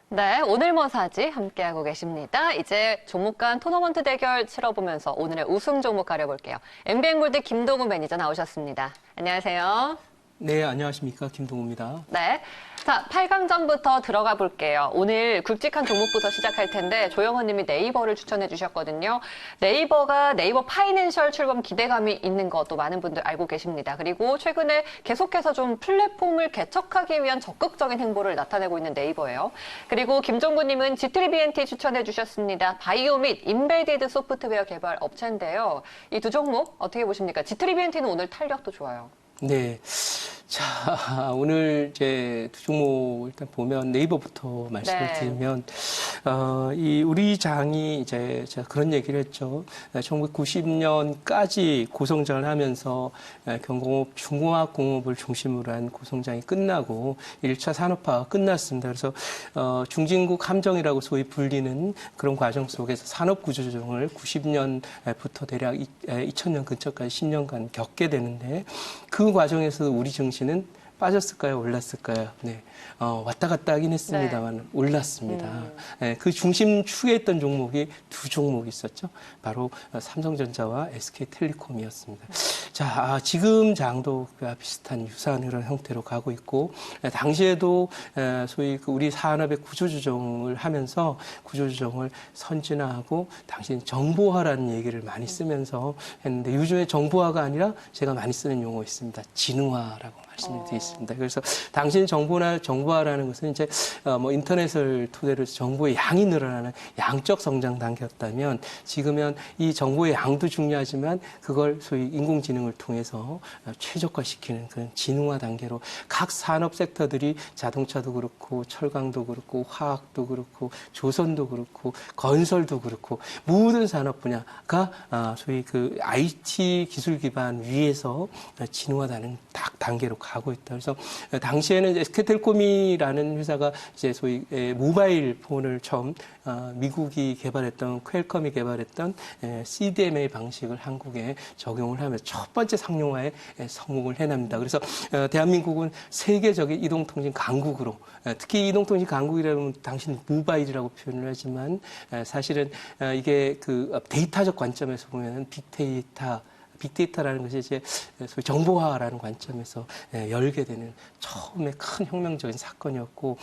네, 오늘 뭐 사지 함께하고 계십니다. 이제 종목 간 토너먼트 대결 치러보면서 오늘의 우승 종목 가려볼게요. MBN골드 김동우 매니저 나오셨습니다. 안녕하세요. 네, 안녕하십니까. 김동우입니다. 네. 자, 8강전부터 들어가 볼게요. 오늘 굵직한 종목부터 시작할 텐데 조영원 님이 네이버를 추천해 주셨거든요. 네이버가 네이버 파이낸셜 출범 기대감이 있는 것도 많은 분들 알고 계십니다. 그리고 최근에 계속해서 좀 플랫폼을 개척하기 위한 적극적인 행보를 나타내고 있는 네이버예요. 그리고 김종구 님은 G3BNT 추천해 주셨습니다. 바이오 및 인베디드 소프트웨어 개발 업체인데요. 이 두 종목 어떻게 보십니까? G3BNT는 오늘 탄력도 좋아요. 네. 자, 오늘 이제 두 종목 일단 보면 네이버부터 말씀을 드리면, 이 우리 장이 이제 제가 그런 얘기를 했죠. 1990년까지 고성장을 하면서 경공업, 중공업공업을 중심으로 한 고성장이 끝나고 1차 산업화가 끝났습니다. 그래서 중진국 함정이라고 소위 불리는 그런 과정 속에서 산업구조조정을 90년부터 대략 2000년 근처까지 10년간 겪게 되는데 그 과정에서 우리 증시는 빠졌을까요? 올랐을까요? 네. 왔다 갔다 하긴 했습니다만, 네. 올랐습니다. 네, 그 중심축에 있던 종목이 두 종목이 있었죠. 바로 삼성전자와 SK텔레콤이었습니다. 자, 지금 장도 비슷한 유사한 그런 형태로 가고 있고, 당시에도 소위 우리 산업의 구조조정을 하면서 구조조정을 선진화하고, 당신 정보화라는 얘기를 많이 쓰면서 했는데, 요즘에 정보화가 아니라 제가 많이 쓰는 용어 있습니다. 진흥화라고 말씀을 드리겠습니다. 그래서 당신 정보화라는 것은 이제 뭐 인터넷을 토대로 해서 정보의 양이 늘어나는 양적 성장 단계였다면 지금은 이 정보의 양도 중요하지만 그걸 소위 인공지능을 통해서 최적화시키는 그런 진흥화 단계로 각 산업 섹터들이 자동차도 그렇고 철강도 그렇고 화학도 그렇고 조선도 그렇고 건설도 그렇고 모든 산업 분야가 소위 그 IT 기술 기반 위에서 진흥화되는 단계로 가고 있다. 그래서 당시에는 SK텔콤이라는 회사가 이제 소위 모바일 폰을 처음 미국이 개발했던 퀄컴이 개발했던 CDMA 방식을 한국에 적용을 하면서 첫 번째 상용화에 성공을 해냅니다. 그래서 대한민국은 세계적인 이동통신 강국으로 특히 이동통신 강국이라면 당신 모바일이라고 표현을 하지만 사실은 이게 그 데이터적 관점에서 보면 빅데이터라는 것이 이제 소위 정보화라는 관점에서 열게 되는 처음에 큰 혁명적인 사건이었고,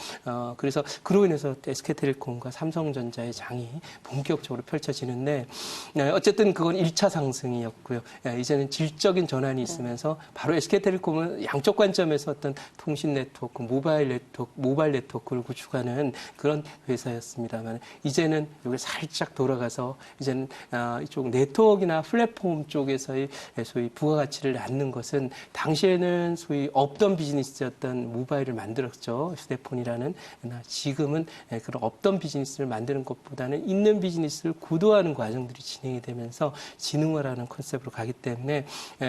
그래서 그로 인해서 SK텔레콤과 삼성전자의 장이 본격적으로 펼쳐지는데, 어쨌든 그건 1차 상승이었고요. 이제는 질적인 전환이 있으면서 바로 SK텔레콤은 양적 관점에서 어떤 통신 네트워크, 모바일 네트워크를 구축하는 그런 회사였습니다만, 이제는 여기 살짝 돌아가서 이제는 이쪽 네트워크나 플랫폼 쪽에서의 소위 부가가치를 낳는 것은 당시에는 소위 없던 비즈니스였던 모바일을 만들었죠. 휴대폰이라는. 지금은 그런 없던 비즈니스를 만드는 것보다는 있는 비즈니스를 고도화하는 과정들이 진행이 되면서 진흥화라는 컨셉으로 가기 때문에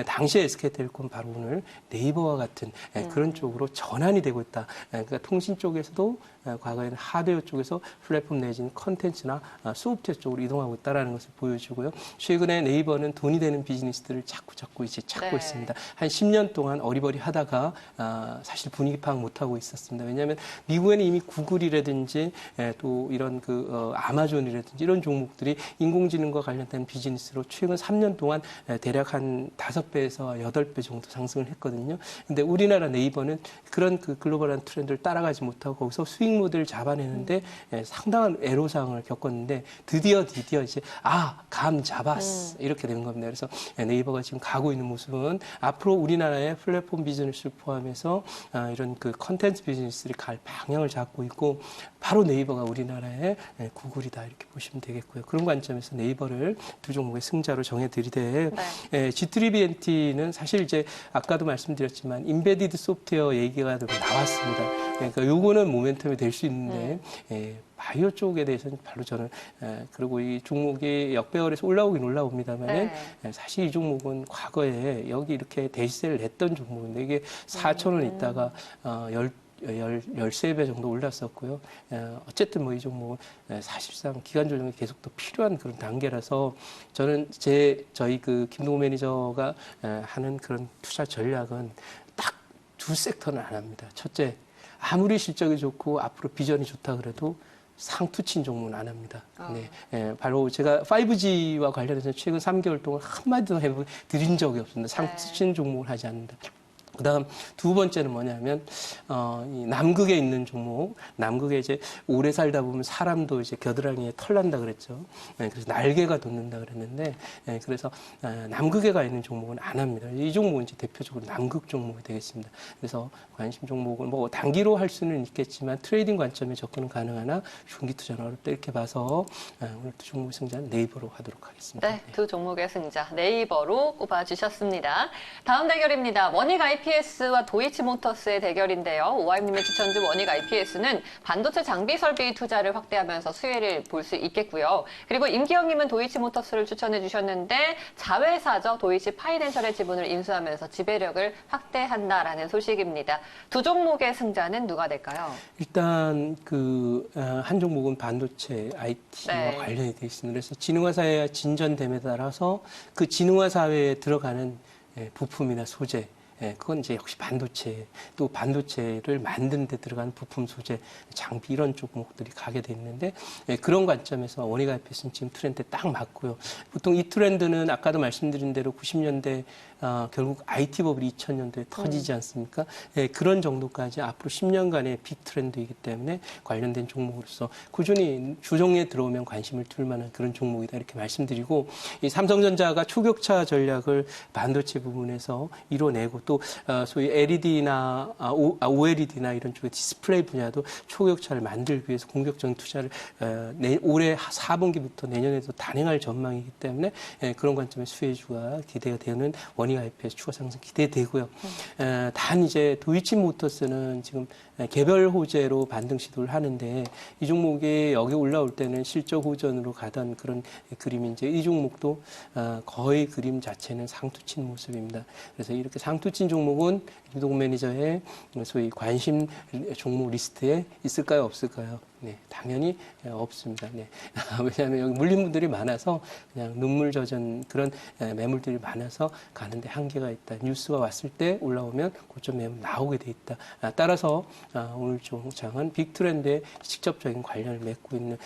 당시에 SK텔레콤 바로 오늘 네이버와 같은 그런 쪽으로 전환이 되고 있다. 그러니까 통신 쪽에서도 과거에는 하드웨어 쪽에서 플랫폼 내지는 컨텐츠나 소프트웨어 쪽으로 이동하고 있다는 것을 보여주고요. 최근에 네이버는 돈이 되는 비즈니스들을 자꾸 이제 찾고 있습니다. 한 10년 동안 어리버리 하다가 사실 분위기 파악 못하고 있었습니다. 왜냐하면 미국에는 이미 구글이라든지 또 이런 아마존이라든지 이런 종목들이 인공지능과 관련된 비즈니스로 최근 3년 동안 대략 한 5배에서 8배 정도 상승을 했거든요. 근데 우리나라 네이버는 그런 그 글로벌한 트렌드를 따라가지 못하고 거기서 수익 모델을 잡아내는데 상당한 애로사항을 겪었는데 드디어 이제 감 잡았어 이렇게 되는 겁니다. 그래서 네이버가 지금 가고 있는 모습은 앞으로 우리나라의 플랫폼 비즈니스를 포함해서 이런 그 컨텐츠 비즈니스를 갈 방향을 잡고 있고 바로 네이버가 우리나라의 구글이다 이렇게 보시면 되겠고요. 그런 관점에서 네이버를 두 종목의 승자로 정해드리되 G3BNT는 사실 이제 아까도 말씀드렸지만 인베디드 소프트웨어 얘기가 나왔습니다. 그러니까 요거는 모멘텀이 될 수 있는데 바이오 쪽에 대해서는 별로 저는 그리고 이 종목이 역배열에서 올라오긴 올라옵니다만은 사실 이 종목은 과거에 여기 이렇게 대시세를 냈던 종목인데 이게 4,000원 있다가 13배 정도 올랐었고요. 어쨌든 뭐 이 종목은 사실상 기간 조정이 계속 더 필요한 그런 단계라서 저는 저희 그 김동호 매니저가 하는 그런 투자 전략은 딱 두 섹터는 안 합니다. 첫째, 아무리 실적이 좋고 앞으로 비전이 좋다 그래도 상투친 종목은 안 합니다. 네, 예, 바로 제가 5G와 관련해서 최근 3개월 동안 한마디도 드린 적이 없습니다. 상투친 종목을 하지 않는다. 그다음 두 번째는 뭐냐면 이 남극에 있는 종목, 남극에 이제 오래 살다 보면 사람도 이제 겨드랑이에 털 난다 그랬죠. 네, 그래서 날개가 돋는다 그랬는데, 네, 그래서 남극에 가 있는 종목은 안 합니다. 이 종목은 이제 대표적으로 남극 종목이 되겠습니다. 그래서 관심 종목은 뭐 단기로 할 수는 있겠지만 트레이딩 관점에 접근은 가능하나 중기 투자는 어렵다 이렇게 봐서 오늘 두 종목 승자는 네이버로 하도록 하겠습니다. 네, 두 종목의 승자 네이버로 꼽아주셨습니다. 다음 대결입니다. 원익 IPS와 도이치모터스의 대결인데요. 오하임님의 추천주 원익 IPS는 반도체 장비 설비 투자를 확대하면서 수혜를 볼 수 있겠고요. 그리고 임기영님은 도이치모터스를 추천해 주셨는데 자회사죠. 도이치 파이낸셜의 지분을 인수하면서 지배력을 확대한다라는 소식입니다. 두 종목의 승자는 누가 될까요? 일단 한 종목은 반도체 IT와 네. 관련이 되어 있습니다. 그래서 진흥화 사회가 진전됨에 따라서 그 진흥화 사회에 들어가는 부품이나 소재, 그건 이제 역시 반도체, 또 반도체를 만드는 데 들어가는 부품, 소재, 장비 이런 종목들이 가게 돼 있는데 그런 관점에서 원익 IPS는 지금 트렌드에 딱 맞고요. 보통 이 트렌드는 아까도 말씀드린 대로 90년대 결국 IT 버블이 2000년도에 터지지 않습니까? 그런 정도까지 앞으로 10년간의 빅 트렌드이기 때문에 관련된 종목으로서 꾸준히 주종에 들어오면 관심을 둘 만한 그런 종목이다 이렇게 말씀드리고, 이 삼성전자가 초격차 전략을 반도체 부분에서 이뤄내고 또 소위 LED나 OLED나 이런 쪽의 디스플레이 분야도 초격차를 만들기 위해서 공격적인 투자를 올해 4분기부터 내년에도 단행할 전망이기 때문에 그런 관점의 수혜주가 기대가 되는 원익 IPS 추가 상승 기대되고요. 단 이제 도이치모터스는 지금 개별 호재로 반등 시도를 하는데 이 종목이 여기 올라올 때는 실적 호전으로 가던 그런 그림인데 이 종목도 거의 그림 자체는 상투친 모습입니다. 그래서 이렇게 상투친 종목은 김동훈 매니저의 소위 관심 종목 리스트에 있을까요, 없을까요? 네, 당연히 없습니다. 네. 왜냐하면 여기 물린 분들이 많아서 그냥 눈물 젖은 그런 매물들이 많아서 가는데 한계가 있다. 뉴스가 왔을 때 올라오면 고점 매물 나오게 돼 있다. 따라서 오늘 종장은 빅트렌드에 직접적인 관련을 맺고 있는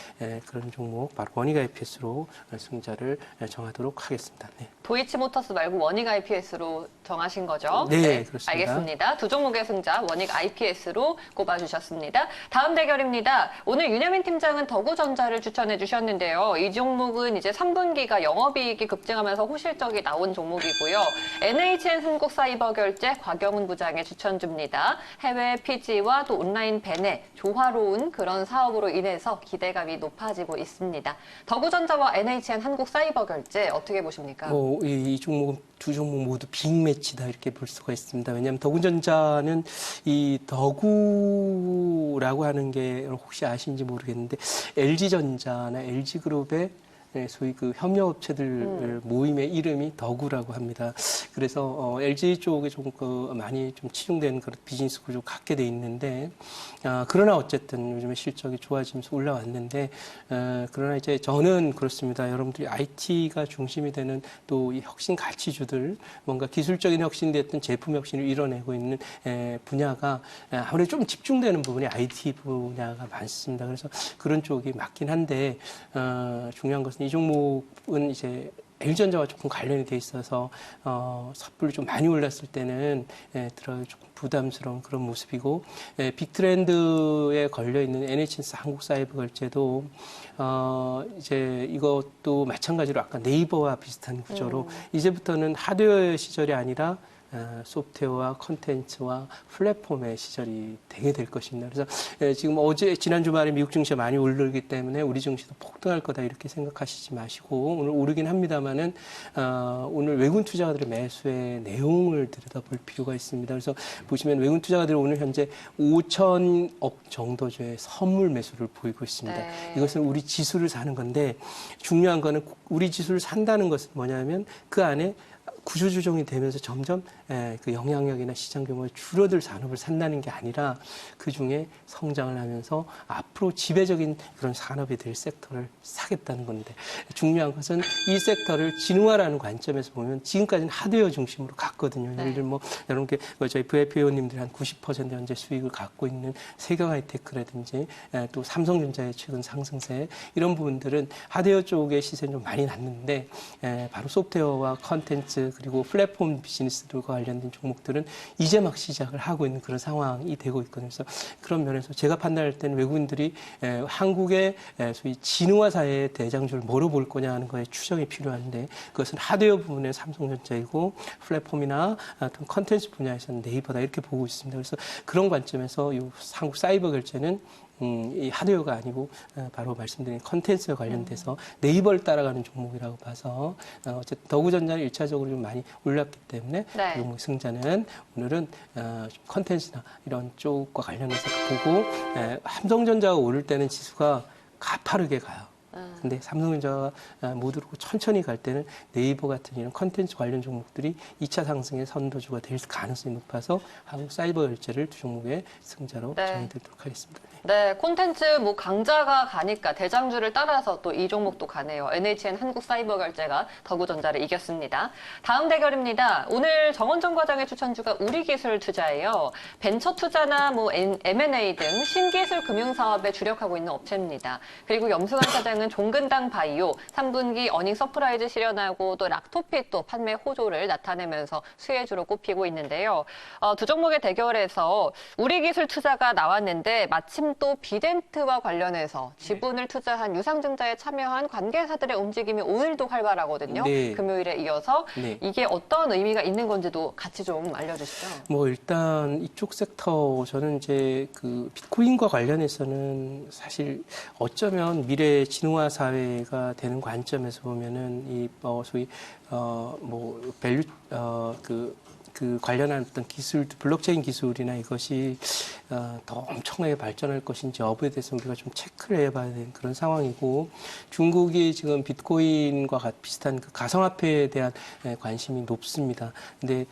그런 종목, 바로 원익 IPS로 승자를 정하도록 하겠습니다. 네. 도이치모터스 말고 원익 IPS로 정하신 거죠? 네, 그렇습니다. 알겠습니다. 두 종목의 승자 원익 IPS로 꼽아주셨습니다. 다음 대결입니다. 오늘 윤여민 팀장은 더구전자를 추천해 주셨는데요. 이 종목은 이제 3분기가 영업이익이 급증하면서 호실적이 나온 종목이고요. NHN 한국사이버결제 곽영훈 부장의 추천주입니다. 해외 PG와 또 온라인 밴의 조화로운 그런 사업으로 인해서 기대감이 높아지고 있습니다. 더구전자와 NHN 한국사이버결제 어떻게 보십니까? 이 종목은 두 종목 모두 빅매치다 이렇게 볼 수가 있습니다. 왜냐하면 더구전자는 이 더구라고 하는 게 혹시 아시는지 모르겠는데 LG전자나 LG그룹의 소위 그 협력업체들 모임의 이름이 더구라고 합니다. 그래서 LG 쪽에 좀 많이 좀 치중된 그런 비즈니스 구조 갖게 돼 있는데, 그러나 어쨌든 요즘에 실적이 좋아지면서 올라왔는데, 그러나 이제 저는 그렇습니다. 여러분들이 IT가 중심이 되는 또 이 혁신 가치주들, 뭔가 기술적인 혁신이 됐든 제품 혁신을 이뤄내고 있는 분야가 아무래도 좀 집중되는 부분이 IT 분야가 많습니다. 그래서 그런 쪽이 맞긴 한데, 중요한 것은 이 종목은 이제 LG전자와 조금 관련이 돼 있어서 섣불리 좀 많이 올랐을 때는 들어가기 조금 부담스러운 그런 모습이고, 빅트렌드에 걸려 있는 NHN 한국사이버결제도 이제 이것도 마찬가지로 아까 네이버와 비슷한 구조로 이제부터는 하드웨어 시절이 아니라 소프트웨어와 컨텐츠와 플랫폼의 시절이 되게 될 것입니다. 그래서 지금 지난 주말에 미국 증시가 많이 오르기 때문에 우리 증시도 폭등할 거다 이렇게 생각하시지 마시고, 오늘 오르긴 합니다만은 오늘 외국인 투자가들의 매수의 내용을 들여다볼 필요가 있습니다. 그래서 보시면 외국인 투자가들이 오늘 현재 5천억 정도의 선물 매수를 보이고 있습니다. 네. 이것은 우리 지수를 사는 건데, 중요한 거는 우리 지수를 산다는 것은 뭐냐면 그 안에 구조조정이 되면서 점점 그 영향력이나 시장 규모가 줄어들 산업을 산다는 게 아니라 그중에 성장을 하면서 앞으로 지배적인 그런 산업이 될 섹터를 사겠다는 건데 중요한 것은 이 섹터를 진흥화라는 관점에서 보면 지금까지는 하드웨어 중심으로 갔거든요. 예를 들면 뭐 여러분께 저희 VIP 회원님들이 한 90% 현재 수익을 갖고 있는 세경 하이테크라든지 또 삼성전자의 최근 상승세 이런 부분들은 하드웨어 쪽의 시세는 좀 많이 났는데 바로 소프트웨어와 컨텐츠 그리고 플랫폼 비즈니스들과 관련된 종목들은 이제 막 시작을 하고 있는 그런 상황이 되고 있거든요. 그래서 그런 면에서 제가 판단할 때는 외국인들이 한국의 소위 진흥화 사회의 대장주를 뭐로 볼 거냐 하는 거에 추정이 필요한데 그것은 하드웨어 부분의 삼성전자이고 플랫폼이나 어떤 컨텐츠 분야에서는 네이버다 이렇게 보고 있습니다. 그래서 그런 관점에서 이 한국 사이버 결제는 이 하드웨어가 아니고 바로 말씀드린 컨텐츠와 관련돼서 네이버를 따라가는 종목이라고 봐서 어쨌든 더구전자는 1차적으로 좀 많이 올랐기 때문에 네. 그 종목 승자는 오늘은 좀 컨텐츠나 이런 쪽과 관련해서 보고 삼성전자가 오를 때는 지수가 가파르게 가요. 근데 삼성전자가 못 오르고 천천히 갈 때는 네이버 같은 이런 컨텐츠 관련 종목들이 2차 상승의 선도주가 될 가능성이 높아서 한국 사이버 결제를 두 종목의 승자로 정해드리도록 하겠습니다. 네, 콘텐츠 뭐 강자가 가니까 대장주를 따라서 또 이 종목도 가네요. NHN 한국사이버결제가 더구전자를 이겼습니다. 다음 대결입니다. 오늘 정원정 과장의 추천주가 우리기술 투자예요. 벤처 투자나 뭐 M&A 등 신기술 금융사업에 주력하고 있는 업체입니다. 그리고 염승환 사장은 종근당 바이오, 3분기 어닝 서프라이즈 실현하고 또 락토핏 또 판매 호조를 나타내면서 수혜주로 꼽히고 있는데요. 두 종목의 대결에서 우리기술 투자가 나왔는데 마침 또 비덴트와 관련해서 지분을 투자한 유상증자에 참여한 관계사들의 움직임이 오늘도 활발하거든요. 네. 금요일에 이어서 네. 이게 어떤 의미가 있는 건지도 같이 좀 알려주시죠. 뭐 일단 이쪽 섹터 저는 이제 그 비트코인과 관련해서는 사실 어쩌면 미래 진흥화 사회가 되는 관점에서 보면은 이 소위 뭐 밸류 그 관련한 어떤 기술, 블록체인 기술이나 이것이 더 엄청나게 발전할 것인지 여부에 대해서 우리가 좀 체크를 해봐야 되는 그런 상황이고 중국이 지금 비트코인과 비슷한 그 가상화폐에 대한 관심이 높습니다. 근데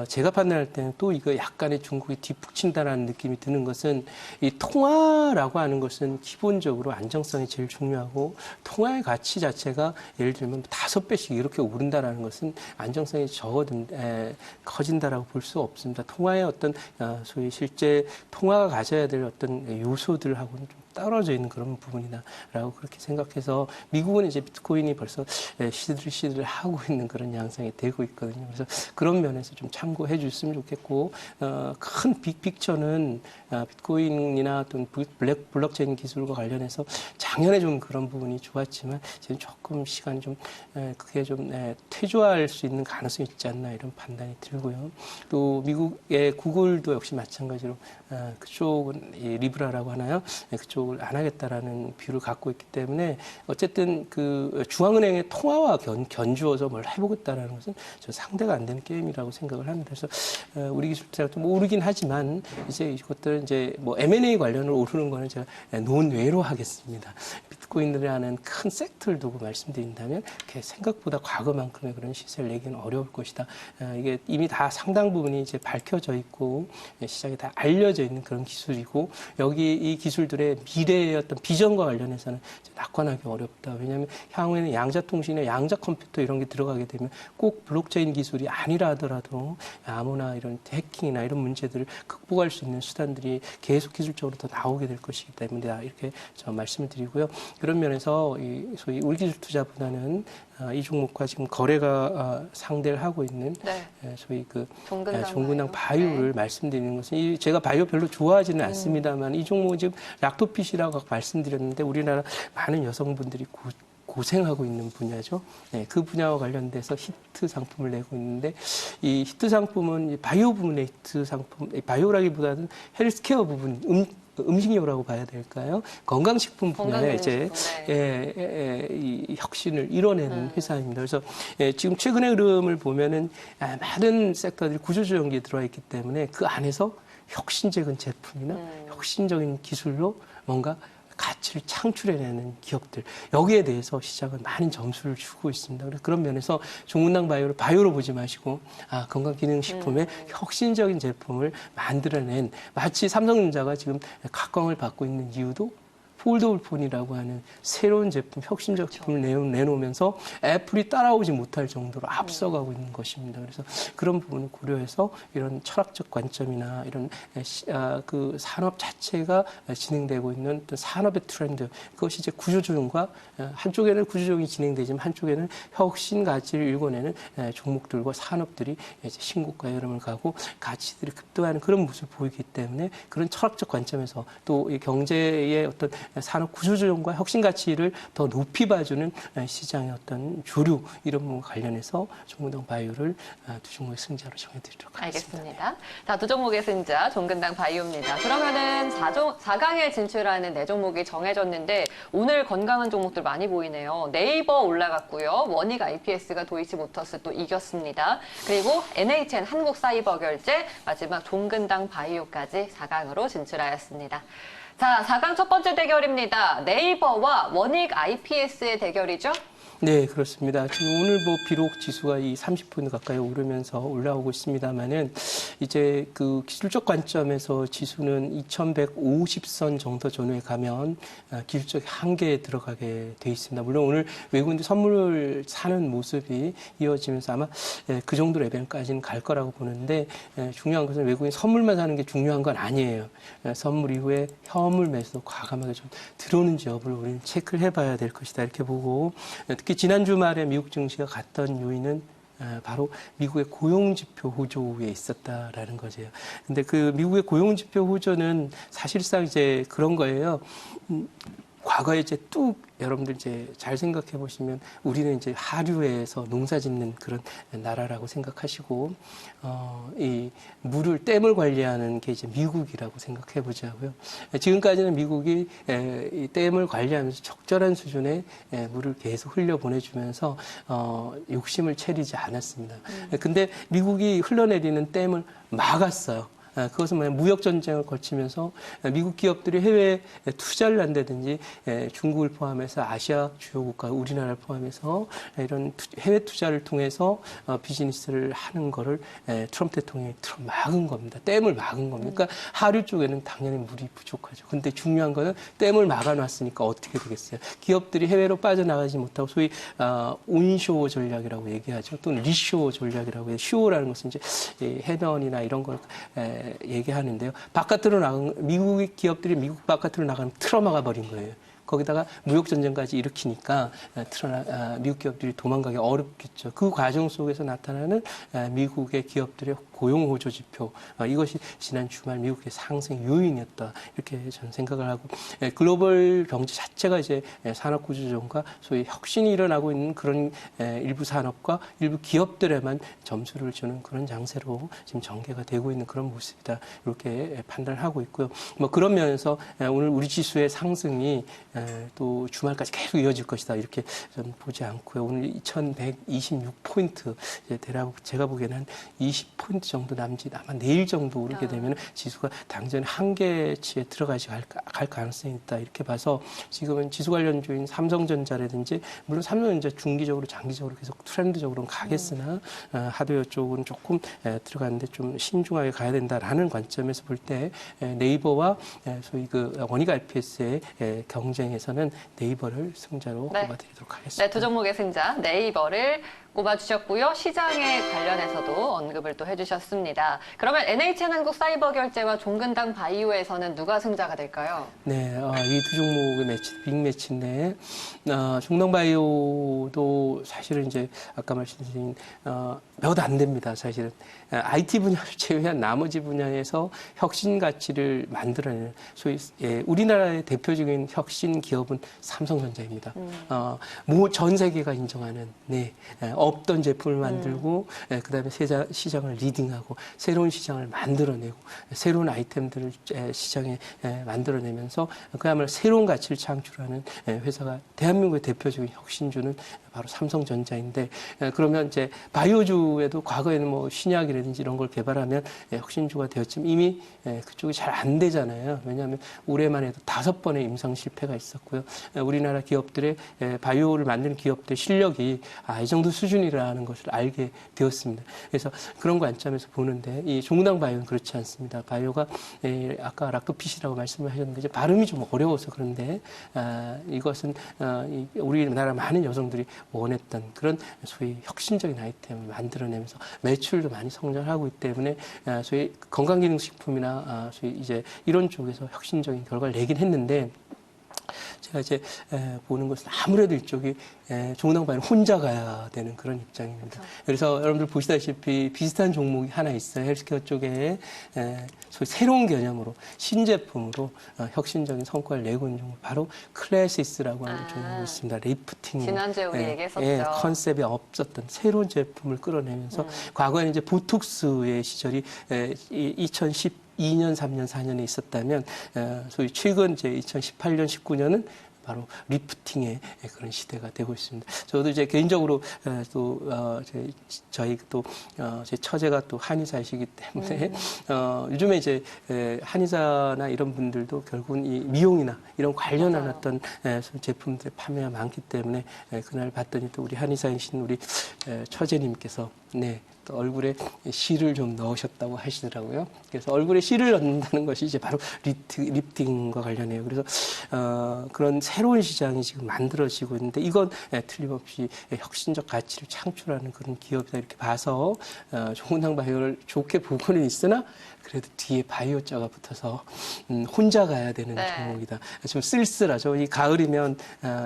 제가 판단할 때는 또 이거 약간의 중국이 뒷북친다라는 느낌이 드는 것은 이 통화라고 하는 것은 기본적으로 안정성이 제일 중요하고 통화의 가치 자체가 예를 들면 5배씩 이렇게 오른다라는 것은 안정성이 커진다라고 볼 수 없습니다. 통화의 어떤 소위 실제 통화가 가져야 될 어떤 요소들하고는 좀 떨어져 있는 그런 부분이다라고 그렇게 생각해서 미국은 이제 비트코인이 벌써 시들 하고 있는 그런 양상이 되고 있거든요. 그래서 그런 면에서 좀 참고해 줬으면 좋겠고 큰 빅픽처는 비트코인이나 또는 블록체인 기술과 관련해서 작년에 좀 그런 부분이 좋았지만 지금 조금 시간이 좀 그게 좀 퇴조할 수 있는 가능성이 있지 않나 이런 판단이 들고요. 또 미국의 구글도 역시 마찬가지로 그쪽은 리브라라고 하나요? 그쪽을 안 하겠다라는 뷰를 갖고 있기 때문에 어쨌든 그 중앙은행의 통화와 견주어서 뭘 해보겠다라는 것은 저 상대가 안 되는 게임이라고 생각을 합니다. 그래서 우리 기술자가 좀 오르긴 하지만 이제 이것들은 이제 뭐 M&A 관련으로 오르는 거는 제가 논외로 하겠습니다. 비트코인이라는 큰 섹터를 두고 말씀드린다면 생각보다 과거만큼의 그런 시세를 내기는 어려울 것이다. 이게 이미 다 상당 부분이 이제 밝혀져 있고 시장에 다 알려져 있는 그런 기술이고 여기 이 기술들의 미래의 어떤 비전과 관련해서는 낙관하기 어렵다. 왜냐하면 향후에는 양자통신이나 양자컴퓨터 이런 게 들어가게 되면 꼭 블록체인 기술이 아니라 하더라도 아무나 이런 해킹이나 이런 문제들을 극복할 수 있는 수단들이 계속 기술적으로 더 나오게 될 것이기 때문에 이렇게 저 말씀을 드리고요. 그런 면에서 소위 우리기술 투자보다는 이 종목과 지금 거래가 상대를 하고 있는 소위 그 종근당 바이오를 말씀드리는 것은 제가 바이오 별로 좋아하지는 않습니다만 이 종목은 지금 락토핏이라고 말씀드렸는데 우리나라 많은 여성분들이 고생하고 있는 분야죠. 네, 그 분야와 관련돼서 히트 상품을 내고 있는데 이 히트 상품은 바이오 부분의 히트 상품, 바이오라기보다는 헬스케어 부분, 음식료라고 봐야 될까요? 건강식품 분야에 이제 이 혁신을 이뤄내는 회사입니다. 그래서 지금 최근의 흐름을 보면은 많은 섹터들이 구조조정기에 들어와 있기 때문에 그 안에서 혁신적인 제품이나 혁신적인 기술로 뭔가 가치 가치를 창출해내는 기업들 여기에 대해서 시장은 많은 점수를 주고 있습니다. 그래서 그런 면에서 종근당 바이오를 바이오로 보지 마시고 건강기능식품의 혁신적인 제품을 만들어낸 마치 삼성전자가 지금 각광을 받고 있는 이유도 폴더블 폰이라고 하는 새로운 제품, 혁신적 제품을 내놓으면서 애플이 따라오지 못할 정도로 앞서가고 있는 것입니다. 그래서 그런 부분을 고려해서 이런 철학적 관점이나 이런 그 산업 자체가 진행되고 있는 어떤 산업의 트렌드, 그것이 이제 구조조정과 한쪽에는 구조조정이 진행되지만 한쪽에는 혁신 가치를 일궈내는 종목들과 산업들이 이제 신고가 여름을 가고 가치들이 급등하는 그런 모습을 보이기 때문에 그런 철학적 관점에서 또 이 경제의 어떤 산업 구조조정과 혁신 가치를 더 높이 봐주는 시장의 어떤 조류 이런 부분과 관련해서 종근당 바이오를 두 종목의 승자로 정해드리도록 하겠습니다. 알겠습니다. 자, 두 종목의 승자 종근당 바이오입니다. 그러면은 4강에 진출하는 네 종목이 정해졌는데 오늘 건강한 종목들 많이 보이네요. 네이버 올라갔고요. 원익 IPS가 도이치모터스 또 이겼습니다. 그리고 NHN 한국사이버결제 마지막 종근당 바이오까지 4강으로 진출하였습니다. 자, 4강 첫 번째 대결입니다. 네이버와 원익 IPS의 대결이죠? 네, 그렇습니다. 지금 오늘 비록 지수가 이 30% 가까이 오르면서 올라오고 있습니다만은 이제 그 기술적 관점에서 지수는 2150선 정도 전후에 가면 기술적 한계에 들어가게 돼 있습니다. 물론 오늘 외국인들 선물을 사는 모습이 이어지면서 아마 그 정도 레벨까지는 갈 거라고 보는데 중요한 것은 외국인 선물만 사는 게 중요한 건 아니에요. 선물 이후에 현물 매수 과감하게 좀 들어오는지 여부를 우리는 체크를 해봐야 될 것이다 이렇게 보고 특히 지난 주말에 미국 증시가 갔던 요인은 바로 미국의 고용지표 호조에 있었다라는 거죠. 근데 그 미국의 고용지표 호조는 사실상 이제 그런 거예요. 과거에 이제 여러분들 이제 잘 생각해 보시면 우리는 이제 하류에서 농사 짓는 그런 나라라고 생각하시고, 이 댐을 관리하는 게 이제 미국이라고 생각해 보자고요. 지금까지는 미국이 이 댐을 관리하면서 적절한 수준의 물을 계속 흘려보내주면서, 욕심을 채리지 않았습니다. 근데 미국이 흘러내리는 댐을 막았어요. 그것은 무역 전쟁을 거치면서 미국 기업들이 해외에 투자를 한다든지 중국을 포함해서 아시아 주요 국가, 우리나라를 포함해서 이런 해외 투자를 통해서 비즈니스를 하는 거를 트럼프 대통령이 막은 겁니다. 댐을 막은 겁니다. 그러니까 하류 쪽에는 당연히 물이 부족하죠. 근데 중요한 거는 댐을 막아놨으니까 어떻게 되겠어요? 기업들이 해외로 빠져나가지 못하고 소위 온쇼어 전략이라고 얘기하죠. 또는 리쇼어 전략이라고 해요. 쇼어라는 것은 이제 해변이나 이런 걸 얘기하는데요. 바깥으로 미국의 기업들이 미국 바깥으로 나가면 틀어막아 버린 거예요. 거기다가 무역 전쟁까지 일으키니까 미국 기업들이 도망가기 어렵겠죠. 그 과정 속에서 나타나는 미국의 기업들의 고용 호조 지표, 이것이 지난 주말 미국의 상승 요인이었다 이렇게 저는 생각을 하고, 글로벌 경제 자체가 이제 산업 구조조정과 소위 혁신이 일어나고 있는 그런 일부 산업과 일부 기업들에만 점수를 주는 그런 장세로 지금 전개가 되고 있는 그런 모습이다 이렇게 판단을 하고 있고요. 그런 면에서 오늘 우리 지수의 상승이 또 주말까지 계속 이어질 것이다 이렇게 저는 보지 않고요. 오늘 2126포인트 대략 제가 보기에는 한 20포인트 정도 남짓 아마 내일 정도 오르게 되면 지수가 당장 한계치에 들어가지 갈 가능성이 있다 이렇게 봐서 지금은 지수 관련주인 삼성전자라든지 물론 삼성전자 중기적으로 장기적으로 계속 트렌드적으로는 가겠으나 하드웨어 쪽은 조금 들어가는데 좀 신중하게 가야 된다라는 관점에서 볼 때 네이버와 소위 그 원익 IPS의 경쟁에서는 네이버를 승자로 꼽아드리도록 하겠습니다. 네, 두 종목의 승자 네이버를 꼽아주셨고요. 시장에 관련해서도 언급을 또 해주셨습니다. 그러면 NHN 한국사이버결제와 종근당 바이오에서는 누가 승자가 될까요? 네, 이 두 종목의 매치, 빅매치인데, 종근당 바이오도 사실은 이제 아까 말씀드린 몇 안 됩니다. 사실은 IT 분야를 제외한 나머지 분야에서 혁신 가치를 만들어내는 소위 우리나라의 대표적인 혁신 기업은 삼성전자입니다. 전 세계가 인정하는 없던 제품을 만들고 그다음에 시장을 리딩하고 새로운 시장을 만들어내고 새로운 아이템들을 시장에 만들어내면서 그야말로 새로운 가치를 창출하는 회사가 대한민국의 대표적인 혁신주는 바로 삼성전자인데 그러면 이제 바이오주에도 과거에는 뭐 신약이라든지 이런 걸 개발하면 혁신주가 되었지만 이미 그쪽이 잘 안 되잖아요. 왜냐하면 올해만 해도 5번의 임상 실패가 있었고요. 우리나라 기업들의 바이오를 만드는 기업들의 실력이 이 정도 수준이라는 것을 알게 되었습니다. 그래서 그런 관점에서 보는데 이 종당 바이오는 그렇지 않습니다. 바이오가 아까 라크핏이라고 말씀을 하셨는데 이제 발음이 좀 어려워서 그런데 이것은 우리나라 많은 여성들이 원했던 그런 소위 혁신적인 아이템을 만들어내면서 매출도 많이 성장하고 있기 때문에 소위 건강기능식품이나 소위 이제 이런 쪽에서 혁신적인 결과를 내긴 했는데 제가 이제 보는 것은 아무래도 이쪽이 종당바이오는 혼자 가야 되는 그런 입장입니다. 그렇죠. 그래서 여러분들 보시다시피 비슷한 종목이 하나 있어요. 헬스케어 쪽에 소위 새로운 개념으로 신제품으로 혁신적인 성과를 내고 있는 종목 바로 클래시스라고 하는 종목이 있습니다. 리프팅. 지난주에 우리 얘기했었죠. 컨셉이 없었던 새로운 제품을 끌어내면서 과거에는 이제 보톡스의 시절이 2012년, 3년, 4년에 있었다면 소위 최근 이제 2018년, 19년은 바로 리프팅의 그런 시대가 되고 있습니다. 저도 이제 개인적으로 저희 제 처제가 또 한의사이시기 때문에 요즘에 이제 한의사나 이런 분들도 결국은 이 미용이나 이런 관련한 맞아요. 어떤 제품들의 판매가 많기 때문에 그날 봤더니 또 우리 한의사이신 우리 처제님께서 또 얼굴에 실을 좀 넣으셨다고 하시더라고요. 그래서 얼굴에 실을 넣는다는 것이 이제 바로 리프팅과 관련해요. 그래서 그런 새로운 시장이 지금 만들어지고 있는데 이건 틀림없이 혁신적 가치를 창출하는 그런 기업이다 이렇게 봐서 종당 바이오를 좋게 보고는 있으나 그래도 뒤에 바이오자가 붙어서 혼자 가야 되는 종목이다. 좀 쓸쓸하죠. 이 가을이면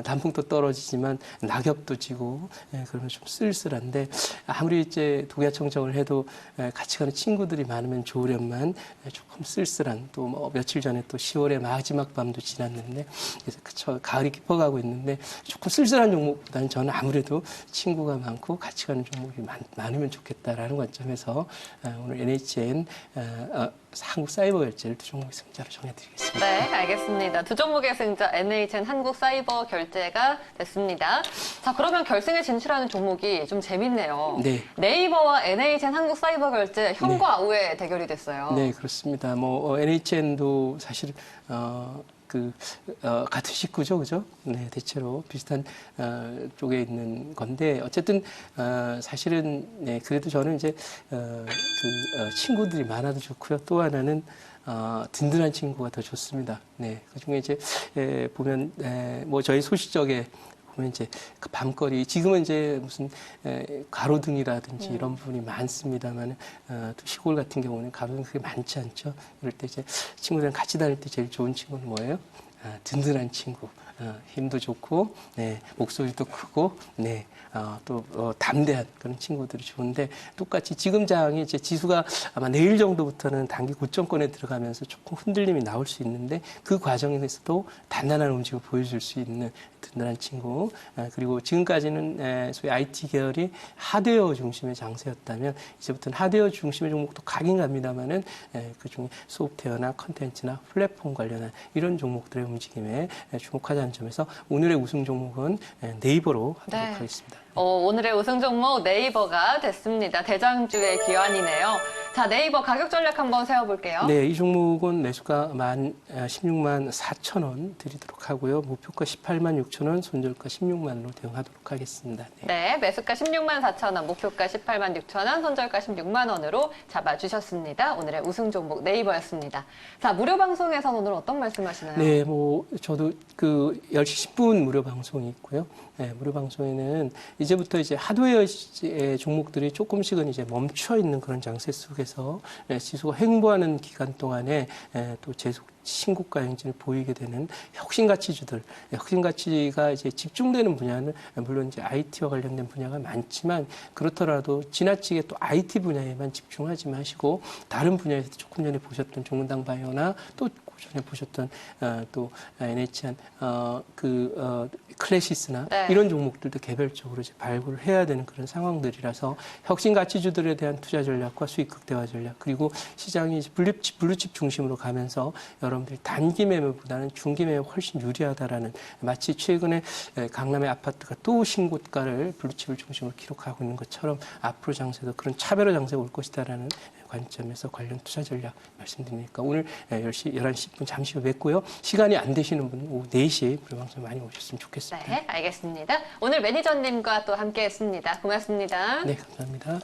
단풍도 떨어지지만 낙엽도 지고 그러면 좀 쓸쓸한데 아무리 이제 독야청정을 해도 같이 가는 친구들이 많으면 좋으련만 조금 쓸쓸한 또 뭐 며칠 전에 또 10월의 마지막 밤도 지났는데 그래서 가을이 깊어가고 있는데 조금 쓸쓸한 종목보다는 저는 아무래도 친구가 많고 같이 가는 종목이 많으면 좋겠다라는 관점에서 오늘 NHN 한국사이버결제를 두 종목의 승자로 정해드리겠습니다. 네, 알겠습니다. 두 종목의 승자 NHN 한국사이버결제가 됐습니다. 자, 그러면 결승에 진출하는 종목이 좀 재밌네요. 네. 네이버와 NHN 한국사이버결제 현과 우의 대결이 됐어요. 네, 그렇습니다. 뭐 NHN도 사실 같은 식구죠, 그죠? 네, 대체로 비슷한 쪽에 있는 건데 어쨌든 사실은 그래도 저는 이제 친구들이 많아도 좋고요. 또 하나는 든든한 친구가 더 좋습니다. 네, 그중에 이제 보면 뭐 저희 소시적에 보면 이제 그 밤거리 지금은 이제 무슨 가로등이라든지 이런 부분이 많습니다만 또 시골 같은 경우는 가로등 그렇게 많지 않죠. 이럴 때 이제 친구들이랑 같이 다닐 때 제일 좋은 친구는 뭐예요? 든든한 친구. 힘도 좋고, 목소리도 크고, 또 담대한 그런 친구들이 좋은데 똑같이 지금 장이 이제 지수가 아마 내일 정도부터는 단기 고점권에 들어가면서 조금 흔들림이 나올 수 있는데 그 과정에서도 단단한 움직임을 보여줄 수 있는 든든한 친구. 그리고 지금까지는 소위 IT 계열이 하드웨어 중심의 장세였다면 이제부터는 하드웨어 중심의 종목도 가긴 갑니다만은 그중에 소프트웨어나 컨텐츠나 플랫폼 관련한 이런 종목들의 움직임에 주목하자는 점에서 오늘의 우승 종목은 네이버로 하도록 하겠습니다. 오늘의 우승 종목 네이버가 됐습니다. 대장주의 기환이네요. 자, 네이버 가격 전략 한번 세워볼게요. 네, 이 종목은 매수가 16만 4천 원 드리도록 하고요. 목표가 18만 6천 원, 손절가 16만 원으로 대응하도록 하겠습니다. 네, 매수가 16만 4천 원, 목표가 18만 6천 원, 손절가 16만 원으로 잡아주셨습니다. 오늘의 우승 종목 네이버였습니다. 자, 무료 방송에서는 오늘 어떤 말씀하시나요? 네, 뭐 저도 10시 10분 무료 방송이 있고요. 네, 무료 방송에는 이제부터 이제 하드웨어 종목들이 조금씩은 이제 멈춰 있는 그런 장세 속에서 지수가 횡보하는 기간 동안에 또 계속 신고가 행진을 보이게 되는 혁신가치주들, 혁신가치가 이제 집중되는 분야는 물론 이제 IT와 관련된 분야가 많지만 그렇더라도 지나치게 또 IT 분야에만 집중하지 마시고 다른 분야에서 조금 전에 보셨던 종문당 바이오나 또 전에 보셨던 또 NHN 클래시스나 네. 이런 종목들도 개별적으로 이제 발굴을 해야 되는 그런 상황들이라서 혁신 가치주들에 대한 투자 전략과 수익 극대화 전략 그리고 시장이 이제 블루칩 중심으로 가면서 여러분들이 단기 매매보다는 중기 매매 훨씬 유리하다라는 마치 최근에 강남의 아파트가 또 신고가를 블루칩을 중심으로 기록하고 있는 것처럼 앞으로 장세도 그런 차별화 장세가 올 것이다라는 관점에서 관련 투자 전략 말씀드리니까 오늘 10시, 11시 10분 잠시 후 뵙고요. 시간이 안 되시는 분은 오후 4시에 우리 방송 많이 오셨으면 좋겠습니다. 네, 알겠습니다. 오늘 매니저님과 또 함께 했습니다. 고맙습니다. 네, 감사합니다.